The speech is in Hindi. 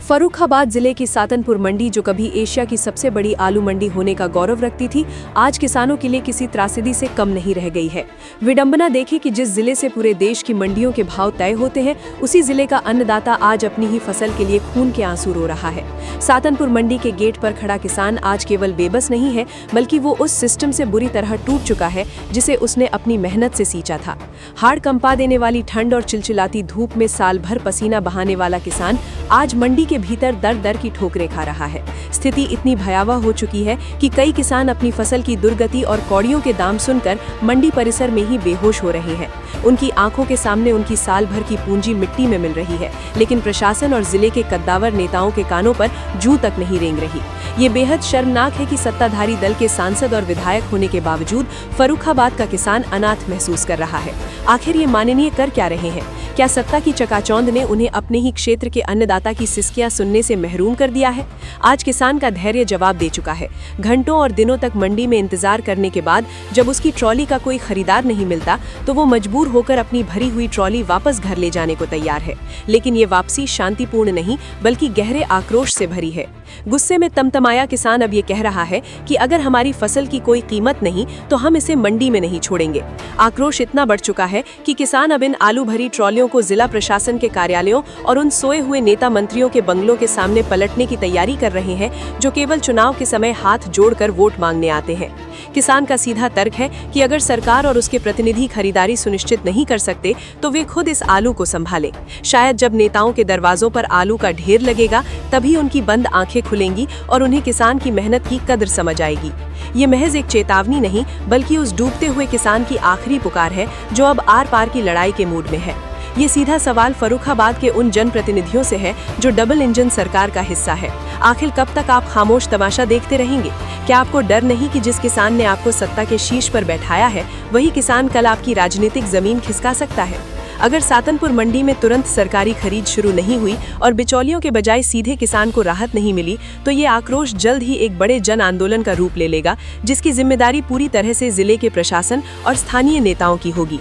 फर्रुखाबाद जिले की सातनपुर मंडी, जो कभी एशिया की सबसे बड़ी आलू मंडी होने का गौरव रखती थी, आज किसानों के लिए किसी त्रासदी से कम नहीं रह गई है। विडंबना देखिए कि जिस जिले से पूरे देश की मंडियों के भाव तय होते हैं, उसी जिले का अन्नदाता आज अपनी ही फसल के लिए खून के आंसू रो रहा है। सातनपुर मंडी के गेट पर खड़ा किसान आज केवल बेबस नहीं है, बल्कि वो उस सिस्टम से बुरी तरह टूट चुका है जिसे उसने अपनी मेहनत से सींचा था। हाड़ कंपा देने वाली ठंड और चिलचिलाती धूप में साल भर पसीना बहाने वाला किसान आज मंडी के भीतर दर दर की ठोकरें खा रहा है। स्थिति इतनी भयावह हो चुकी है कि कई किसान अपनी फसल की दुर्गति और कौड़ियों के दाम सुनकर मंडी परिसर में ही बेहोश हो रहे हैं। उनकी आंखों के सामने उनकी साल भर की पूंजी मिट्टी में मिल रही है, लेकिन प्रशासन और जिले के कद्दावर नेताओं के कानों पर जूं तक नहीं रेंग रही। ये बेहद शर्मनाक है कि सत्ताधारी दल के सांसद और विधायक होने के बावजूद फर्रुखाबाद का किसान अनाथ महसूस कर रहा है। आखिर ये माननीय कर क्या रहे हैं? क्या सत्ता की चकाचौंध ने उन्हें अपने ही क्षेत्र के अन्नदाता की सिसकियां सुनने से महरूम कर दिया है? आज किसान का धैर्य जवाब दे चुका है। घंटों और दिनों तक मंडी में इंतजार करने के बाद जब उसकी ट्रॉली का कोई खरीदार नहीं मिलता, तो वो मजबूर होकर अपनी भरी हुई ट्रॉली वापस घर ले जाने को तैयार है। लेकिन ये वापसी शांतिपूर्ण नहीं, बल्कि गहरे आक्रोश से भरी है। गुस्से में तमतमाया किसान अब ये कह रहा है कि अगर हमारी फसल की कोई कीमत नहीं, तो हम इसे मंडी में नहीं छोड़ेंगे। आक्रोश इतना बढ़ चुका है कि किसान अब इन आलू भरी ट्रॉलियों को जिला प्रशासन के कार्यालयों और उन सोए हुए नेता मंत्रियों के बंगलों के सामने पलटने की तैयारी कर रहे हैं, जो केवल चुनाव के समय हाथ जोड़कर वोट मांगने आते हैं। किसान का सीधा तर्क है कि अगर सरकार और उसके प्रतिनिधि खरीदारी सुनिश्चित नहीं कर सकते, तो वे खुद इस आलू को संभालें। शायद जब नेताओं के दरवाजों पर आलू का ढेर लगेगा, तभी उनकी बंद आंखें खुलेंगी और उन्हें किसान की मेहनत की कदर समझ आएगी। ये महज एक चेतावनी नहीं, बल्कि उस डूबते हुए किसान की आखिरी पुकार है, जो अब आर पार की लड़ाई के मूड में है। ये सीधा सवाल फर्रुखाबाद के उन जनप्रतिनिधियों से है जो डबल इंजन सरकार का हिस्सा है। आखिर कब तक आप खामोश तमाशा देखते रहेंगे? क्या आपको डर नहीं कि जिस किसान ने आपको सत्ता के शीर्ष पर बैठाया है, वही किसान कल आपकी राजनीतिक जमीन खिसका सकता है? अगर सातनपुर मंडी में तुरंत सरकारी खरीद शुरू नहीं हुई और बिचौलियों के बजाय सीधे किसान को राहत नहीं मिली, तो ये आक्रोश जल्द ही एक बड़े जन आंदोलन का रूप ले लेगा, जिसकी जिम्मेदारी पूरी तरह से जिले के प्रशासन और स्थानीय नेताओं की होगी।